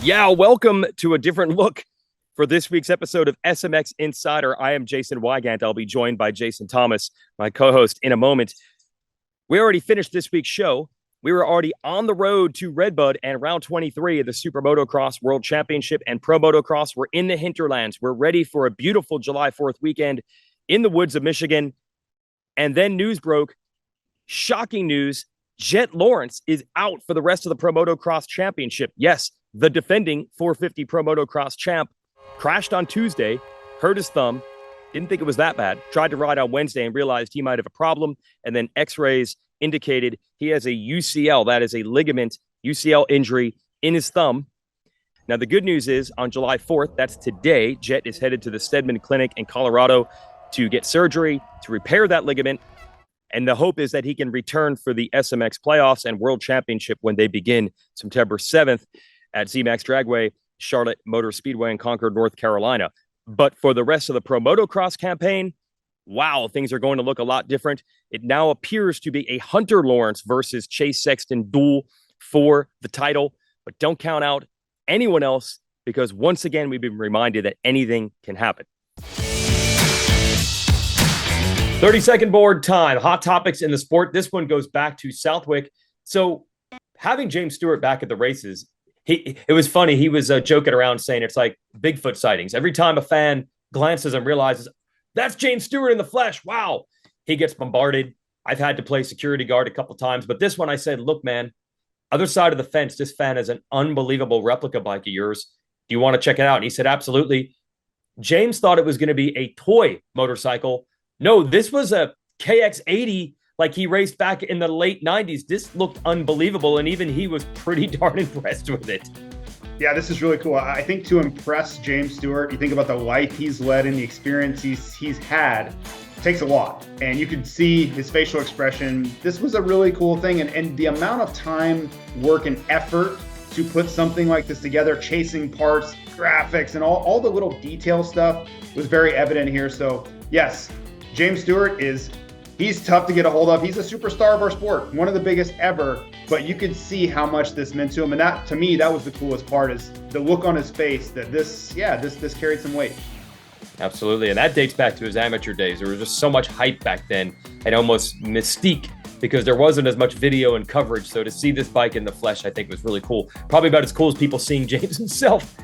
Yeah, welcome to a different look for this week's episode of SMX Insider. I am Jason Weigandt. I'll be joined by Jason Thomas, my co-host, in a moment. We already finished this week's show. We were already on the road to RedBud and round 23 of the Super Motocross World Championship and Pro Motocross. We're in the hinterlands. We're ready for a beautiful July 4th weekend in the woods of Michigan. And then news broke. Shocking news. Jett Lawrence is out for the rest of the Pro Motocross Championship. Yes, the defending 450 Pro Motocross champ crashed on Tuesday, hurt his thumb, didn't think it was that bad, tried to ride on Wednesday and realized he might have a problem, and then x-rays indicated he has a UCL, that is a ligament UCL injury in his thumb. Now, the good news is on July 4th, that's today, Jett is headed to the Stedman Clinic in Colorado to get surgery to repair that ligament. And the hope is that he can return for the SMX playoffs and World Championship when they begin September 7th at ZMAX Dragway, Charlotte Motor Speedway in Concord, North Carolina. But for the rest of the Pro Motocross campaign, wow, things are going to look a lot different. It now appears to be a Hunter Lawrence versus Chase Sexton duel for the title. But don't count out anyone else because once again, we've been reminded that anything can happen. 30-second board time. Hot topics in the sport. This one goes back to Southwick. So having James Stewart back at the races, it was funny. He was joking around saying it's like Bigfoot sightings. Every time a fan glances and realizes, that's James Stewart in the flesh. Wow. He gets bombarded. I've had to play security guard a couple times. But this one I said, look, man, other side of the fence, this fan is an unbelievable replica bike of yours. Do you want to check it out? And he said, absolutely. James thought it was going to be a toy motorcycle. No, this was a KX80 like he raced back in the late 90s. This looked unbelievable, and even he was pretty darn impressed with it. Yeah, this is really cool. I think to impress James Stewart, you think about the life he's led and the experience he's had, it takes a lot. And you could see his facial expression. This was a really cool thing. And the amount of time, work, and effort to put something like this together, chasing parts, graphics, and all the little detail stuff was very evident here. So, yes, James Stewart he's tough to get a hold of. He's a superstar of our sport, one of the biggest ever, but you could see how much this meant to him. And that, to me, that was the coolest part, is the look on his face that this carried some weight. Absolutely. And that dates back to his amateur days. There was just so much hype back then and almost mystique because there wasn't as much video and coverage. So to see this bike in the flesh, I think was really cool. Probably about as cool as people seeing James himself.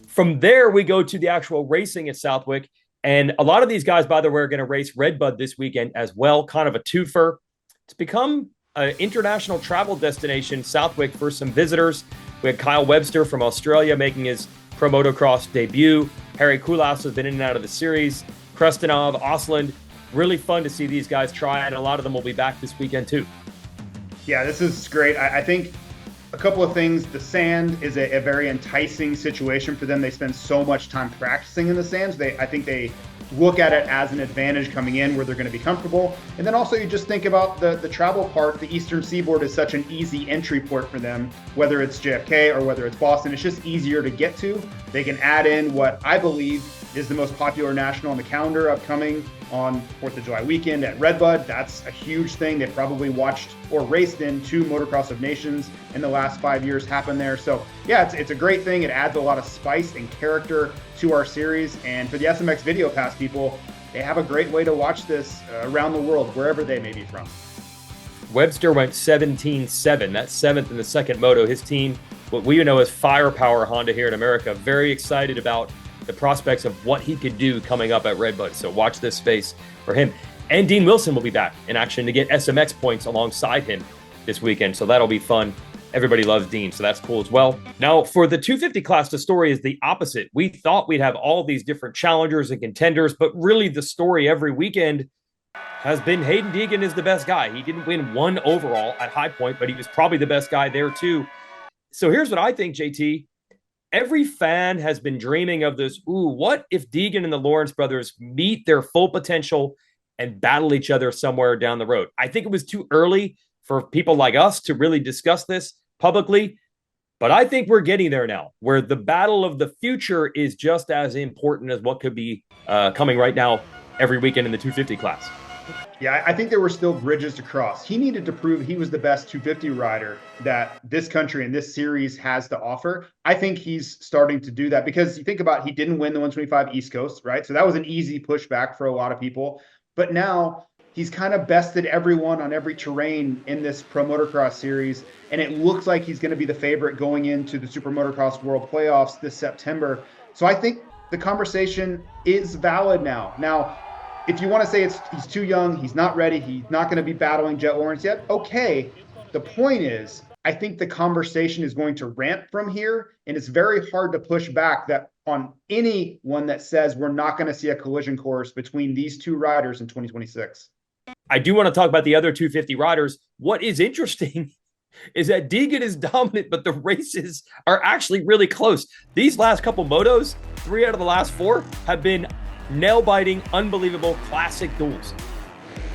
From there, we go to the actual racing at Southwick. And a lot of these guys, by the way, are going to race RedBud this weekend as well, kind of a twofer. It's become an international travel destination, Southwick, for some visitors. We had Kyle Webster from Australia making his Pro Motocross debut. Harry Kulas has been in and out of the series. Krestinov, Osland. Really fun to see these guys try, and a lot of them will be back this weekend too. Yeah, this is great. I think a couple of things. The sand is a very enticing situation for them. They spend so much time practicing in the sands. I think they look at it as an advantage coming in where they're going to be comfortable. And then also you just think about the travel part. The Eastern Seaboard is such an easy entry port for them, whether it's JFK or whether it's Boston. It's just easier to get to. They can add in what I believe is the most popular national on the calendar upcoming on 4th of July weekend at RedBud. That's a huge thing. They've probably watched or raced in 2 Motocross of Nations in the last 5 years happen there. So yeah, it's a great thing. It adds a lot of spice and character to our series. And for the SMX Video Pass people, they have a great way to watch this around the world, wherever they may be from. Webster went 17-7. That's 7th in the second moto. His team, what we know as Firepower Honda here in America, very excited about the prospects of what he could do coming up at RedBud. So watch this space for him. And Dean Wilson will be back in action to get SMX points alongside him this weekend. So that'll be fun. Everybody loves Dean, so that's cool as well. Now, for the 250 class, the story is the opposite. We thought we'd have all these different challengers and contenders, but really the story every weekend has been Haiden Deegan is the best guy. He didn't win one overall at High Point, but he was probably the best guy there too. So here's what I think, JT. Every fan has been dreaming of this, what if Deegan and the Lawrence brothers meet their full potential and battle each other somewhere down the road? I think it was too early for people like us to really discuss this publicly, but I think we're getting there now, where the battle of the future is just as important as what could be coming right now every weekend in the 250 class. Yeah, I think there were still bridges to cross. He needed to prove he was the best 250 rider that this country and this series has to offer. I think he's starting to do that because you think about he didn't win the 125 East Coast, right? So that was an easy pushback for a lot of people. But now he's kind of bested everyone on every terrain in this Pro Motocross series. And it looks like he's going to be the favorite going into the Super Motocross World Playoffs this September. So I think the conversation is valid now. Now, if you want to say he's too young, he's not ready, he's not going to be battling Jett Lawrence yet, okay. The point is, I think the conversation is going to ramp from here, and it's very hard to push back that on anyone that says we're not going to see a collision course between these two riders in 2026. I do want to talk about the other 250 riders. What is interesting is that Deegan is dominant, but the races are actually really close. These last couple motos, 3 out of the last 4, have been nail-biting, unbelievable, classic duels.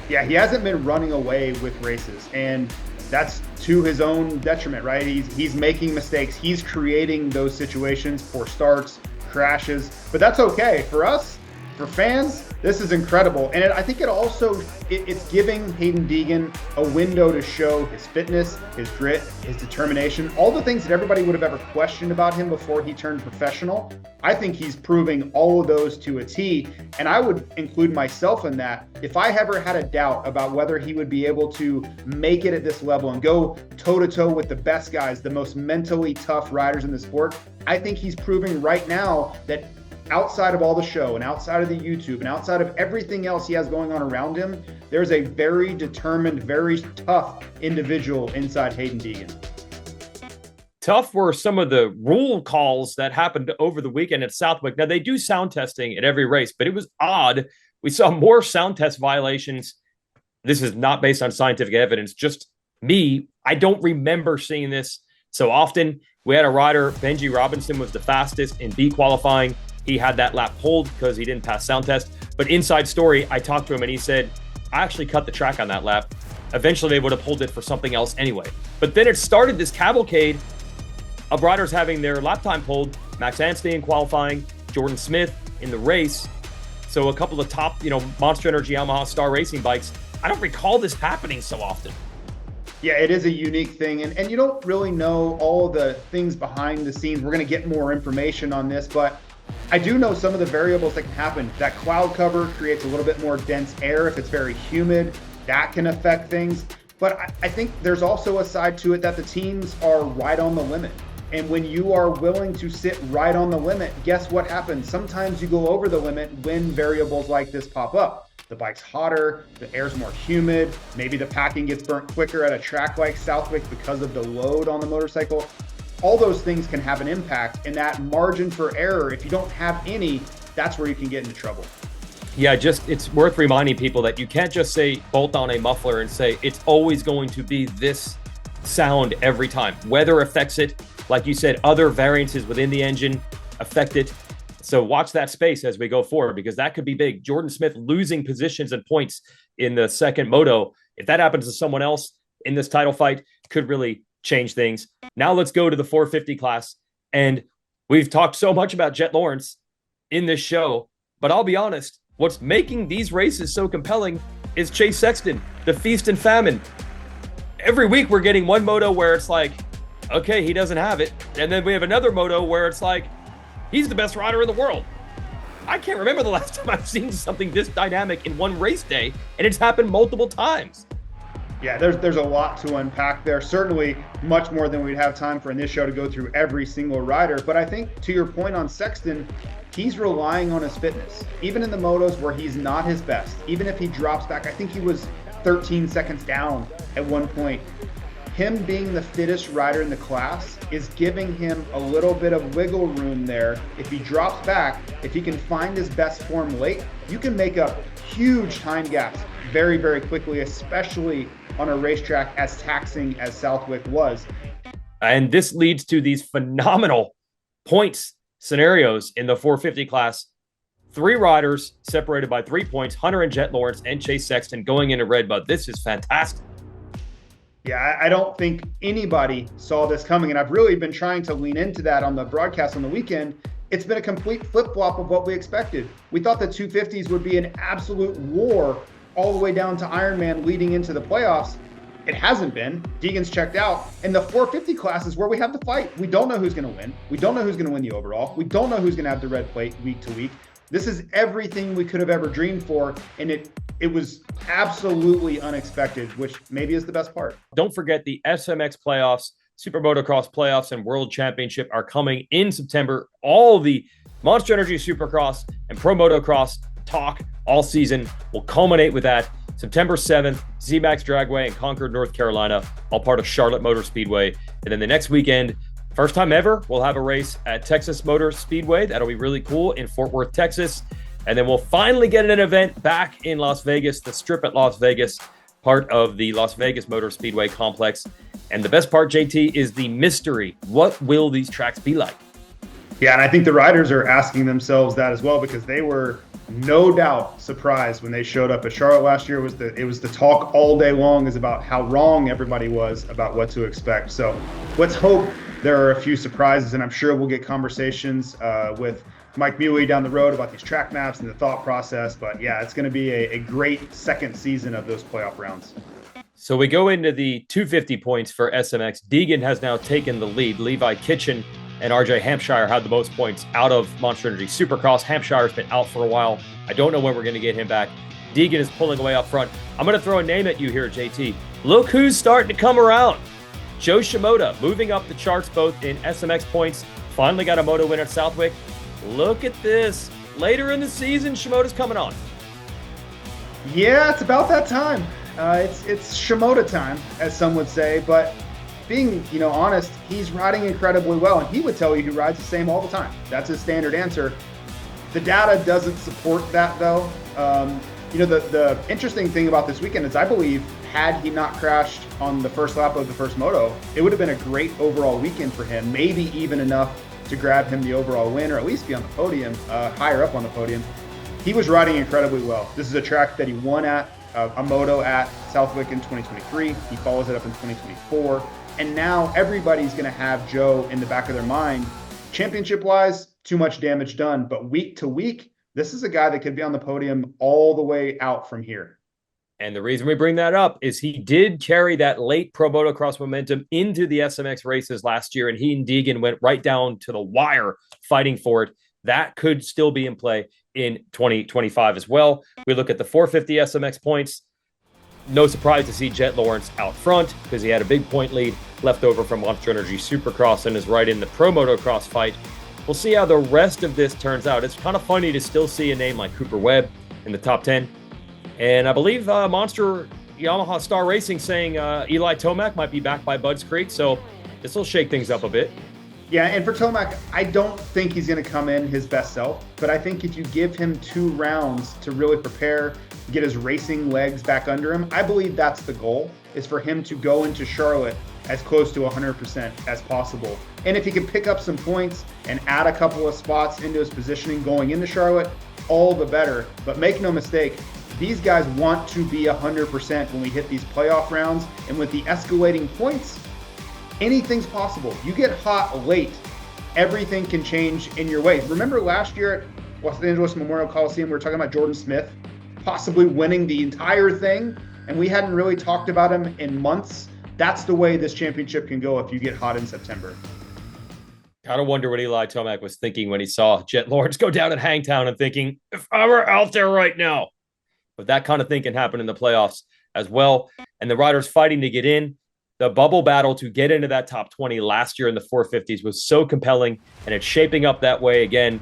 Yeah, he hasn't been running away with races, and that's to his own detriment, right? He's making mistakes. He's creating those situations for starts, crashes, but that's okay. For us, for fans, this is incredible. And I think it's giving Haiden Deegan a window to show his fitness, his grit, his determination, all the things that everybody would have ever questioned about him before he turned professional. I think he's proving all of those to a T. And I would include myself in that. If I ever had a doubt about whether he would be able to make it at this level and go toe-to-toe with the best guys, the most mentally tough riders in the sport, I think he's proving right now that outside of all the show and outside of the YouTube and outside of everything else he has going on around him, there's a very determined, very tough individual inside Haiden Deegan. Tough were some of the rule calls that happened over the weekend at Southwick. Now, they do sound testing at every race, but it was odd. We saw more sound test violations. This is not based on scientific evidence, just me. I don't remember seeing this so often. We had a rider, Benji Robinson, was the fastest in B qualifying. He had that lap pulled because he didn't pass sound test. But inside story, I talked to him and he said, I actually cut the track on that lap. Eventually, they would have pulled it for something else anyway. But then it started this cavalcade of riders having their lap time pulled. Max Anstey in qualifying, Jordan Smith in the race. So a couple of top, Monster Energy Yamaha Star Racing bikes. I don't recall this happening so often. Yeah, it is a unique thing. And you don't really know all the things behind the scenes. We're going to get more information on this, but I do know some of the variables that can happen. That cloud cover creates a little bit more dense air. If it's very humid, that can affect things. But I think there's also a side to it that the teams are right on the limit. And when you are willing to sit right on the limit, guess what happens? Sometimes you go over the limit when variables like this pop up. The bike's hotter, the air's more humid, maybe the packing gets burnt quicker at a track like Southwick because of the load on the motorcycle. All those things can have an impact, and that margin for error, if you don't have any, that's where you can get into trouble. Yeah, it's worth reminding people that you can't just say bolt on a muffler and say it's always going to be this sound every time. Weather affects it. Like you said, other variances within the engine affect it. So watch that space as we go forward, because that could be big. Jordan Smith losing positions and points in the second moto. If that happens to someone else in this title fight, could really change things. Now let's go to the 450 class. And we've talked so much about Jett Lawrence in this show, but I'll be honest, what's making these races so compelling is Chase Sexton, the feast and famine. Every week we're getting one moto where it's like, okay, he doesn't have it. And then we have another moto where it's like, he's the best rider in the world. I can't remember the last time I've seen something this dynamic in one race day, and it's happened multiple times. Yeah, there's a lot to unpack there. Certainly much more than we'd have time for in this show to go through every single rider. But I think to your point on Sexton, he's relying on his fitness. Even in the motos where he's not his best, even if he drops back, I think he was 13 seconds down at one point. Him being the fittest rider in the class is giving him a little bit of wiggle room there. If he drops back, if he can find his best form late, you can make up huge time gaps very, very quickly, especially on a racetrack as taxing as Southwick was. And this leads to these phenomenal points scenarios in the 450 class. 3 riders separated by 3 points, Hunter and Jett Lawrence and Chase Sexton going into RedBud. This is fantastic. Yeah, I don't think anybody saw this coming, and I've really been trying to lean into that on the broadcast on the weekend. It's been a complete flip-flop of what we expected. We thought the 250s would be an absolute war all the way down to Ironman leading into the playoffs. It hasn't been. Deegan's checked out. And the 450 class is where we have the fight. We don't know who's going to win. We don't know who's going to win the overall. We don't know who's going to have the red plate week to week. This is everything we could have ever dreamed for. And it was absolutely unexpected, which maybe is the best part. Don't forget the SMX playoffs, Super Motocross playoffs, and World Championship are coming in September. All the Monster Energy Supercross and Pro Motocross talk all season will culminate with that. September 7th, Z-Max Dragway in Concord, North Carolina, all part of Charlotte Motor Speedway. And then the next weekend, first time ever, we'll have a race at Texas Motor Speedway. That'll be really cool in Fort Worth, Texas. And then we'll finally get an event back in Las Vegas, the Strip at Las Vegas, part of the Las Vegas Motor Speedway complex. And the best part, JT, is the mystery. What will these tracks be like? Yeah, and I think the riders are asking themselves that as well, because they were no doubt surprised when they showed up at Charlotte last year. It was the talk all day long is about how wrong everybody was about what to expect. So let's hope there are a few surprises, and I'm sure we'll get conversations with Mike Muley down the road about these track maps and the thought process. But yeah, it's going to be a great second season of those playoff rounds. So we go into the 250 points for SMX. Deegan has now taken the lead. Levi Kitchen and RJ Hampshire had the most points out of Monster Energy Supercross. Hampshire's been out for a while. I don't know when we're going to get him back. Deegan is pulling away up front. I'm going to throw a name at you here, JT. Look who's starting to come around. Joe Shimoda moving up the charts both in SMX points. Finally got a moto win at Southwick. Look at this. Later in the season, Shimoda's coming on. Yeah, it's about that time. It's Shimoda time, as some would say, but being, honest, he's riding incredibly well, and he would tell you he rides the same all the time. That's his standard answer. The data doesn't support that, though. The interesting thing about this weekend is I believe had he not crashed on the first lap of the first moto, it would have been a great overall weekend for him, maybe even enough to grab him the overall win or at least be on the podium, higher up on the podium. He was riding incredibly well. This is a track that he won at, a moto at Southwick in 2023. He follows it up in 2024. And now everybody's going to have Joe in the back of their mind. Championship-wise, too much damage done. But week to week, this is a guy that could be on the podium all the way out from here. And the reason we bring that up is he did carry that late Pro Motocross momentum into the SMX races last year, and he and Deegan went right down to the wire fighting for it. That could still be in play in 2025 as well. We look at the 450 SMX points. No surprise to see Jett Lawrence out front because he had a big point lead left over from Monster Energy Supercross and is right in the Pro Motocross fight. We'll see how the rest of this turns out. It's kind of funny to still see a name like Cooper Webb in the top 10. And I believe Monster Yamaha Star Racing saying Eli Tomac might be back by Budds Creek. So this will shake things up a bit. Yeah, and for Tomac, I don't think he's going to come in his best self. But I think if you give him 2 rounds to really prepare, get his racing legs back under him, I believe that's the goal, is for him to go into Charlotte as close to 100% as possible. And if he can pick up some points and add a couple of spots into his positioning going into Charlotte, all the better. But make no mistake, these guys want to be 100% when we hit these playoff rounds. And with the escalating points, anything's possible. You get hot late, everything can change in your way. Remember last year at Los Angeles Memorial Coliseum, we were talking about Jordan Smith possibly winning the entire thing, and we hadn't really talked about him in months. That's the way this championship can go if you get hot in September. Gotta wonder what Eli Tomac was thinking when he saw Jett Lawrence go down at Hangtown and thinking, if I were out there right now. But that kind of thing can happen in the playoffs as well. And the riders fighting to get in. The bubble battle to get into that top 20 last year in the 450s was so compelling, and it's shaping up that way again.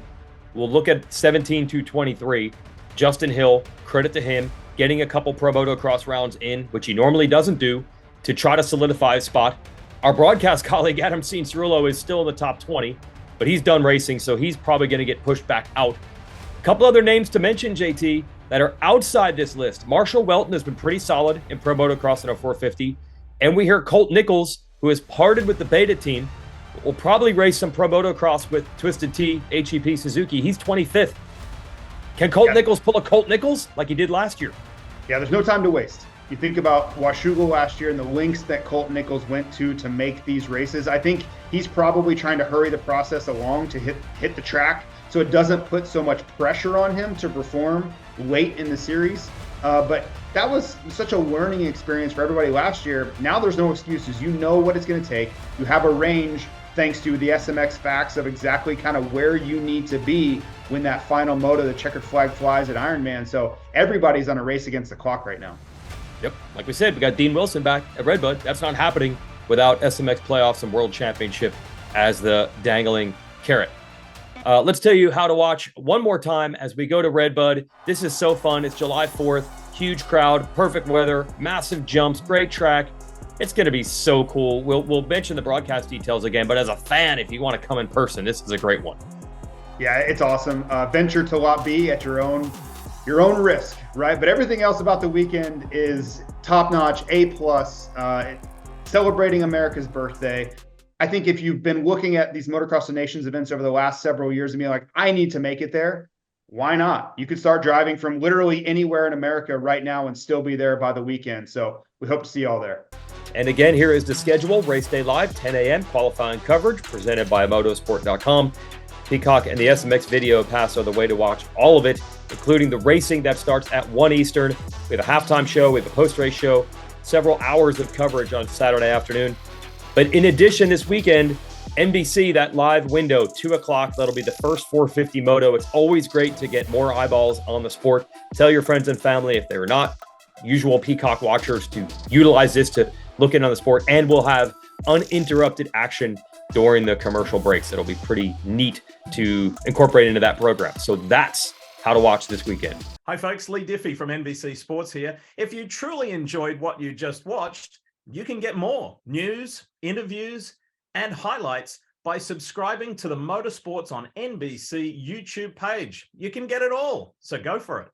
We'll look at 17 to 23. Justin Hill, credit to him, getting a couple Pro Motocross rounds in, which he normally doesn't do, to try to solidify a spot. Our broadcast colleague, Adam Cianciarulo, is still in the top 20, but he's done racing, so he's probably going to get pushed back out. A couple other names to mention, JT, that are outside this list. Marshall Welton has been pretty solid in Pro Motocross in a 450. And we hear Colt Nichols, who has parted with the Beta team, will probably race some Pro Motocross with Twisted Tea, HEP Suzuki. He's 25th. Can Colt Nichols pull a Colt Nichols like he did last year? Yeah, there's no time to waste. You think about Washougal last year and the links that Colt Nichols went to make these races. I think he's probably trying to hurry the process along to hit the track so it doesn't put so much pressure on him to perform late in the series. But that was such a learning experience for everybody last year. Now there's no excuses. You know what it's going to take. You have a range thanks to the SMX facts of exactly kind of where you need to be when that final moto, the checkered flag flies at Ironman. So everybody's on a race against the clock right now. Yep. Like we said, we got Dean Wilson back at RedBud. That's not happening without SMX playoffs and World Championship as the dangling carrot. Let's tell you how to watch one more time as we go to RedBud. This is so fun. It's July 4th. Huge crowd, perfect weather, massive jumps, great track. It's going to be so cool. We'll mention the broadcast details again, but as a fan, if you want to come in person, this is a great one. Yeah, it's awesome. Venture to Lot B at your own risk, right? But everything else about the weekend is top-notch, A+, celebrating America's birthday. I think if you've been looking at these Motocross of Nations events over the last several years and being like, I need to make it there, why not? You could start driving from literally anywhere in America right now and still be there by the weekend. So we hope to see you all there. And again, here is the schedule. Race day live, 10 a.m. qualifying coverage presented by motorsport.com. Peacock and the SMX Video Pass are the way to watch all of it, including the racing that starts at 1 Eastern. We have a halftime show, we have a post-race show, several hours of coverage on Saturday afternoon. But in addition, this weekend, NBC, that live window, 2 o'clock, that'll be the first 450 moto. It's always great to get more eyeballs on the sport. Tell your friends and family, if they're not usual Peacock watchers, to utilize this to look in on the sport. And we'll have uninterrupted action during the commercial breaks. It'll be pretty neat to incorporate into that program. So that's how to watch this weekend. Hi folks, Lee Diffie from NBC Sports here. If you truly enjoyed what you just watched, you can get more news, interviews, and highlights by subscribing to the Motorsports on NBC YouTube page. You can get it all, so go for it.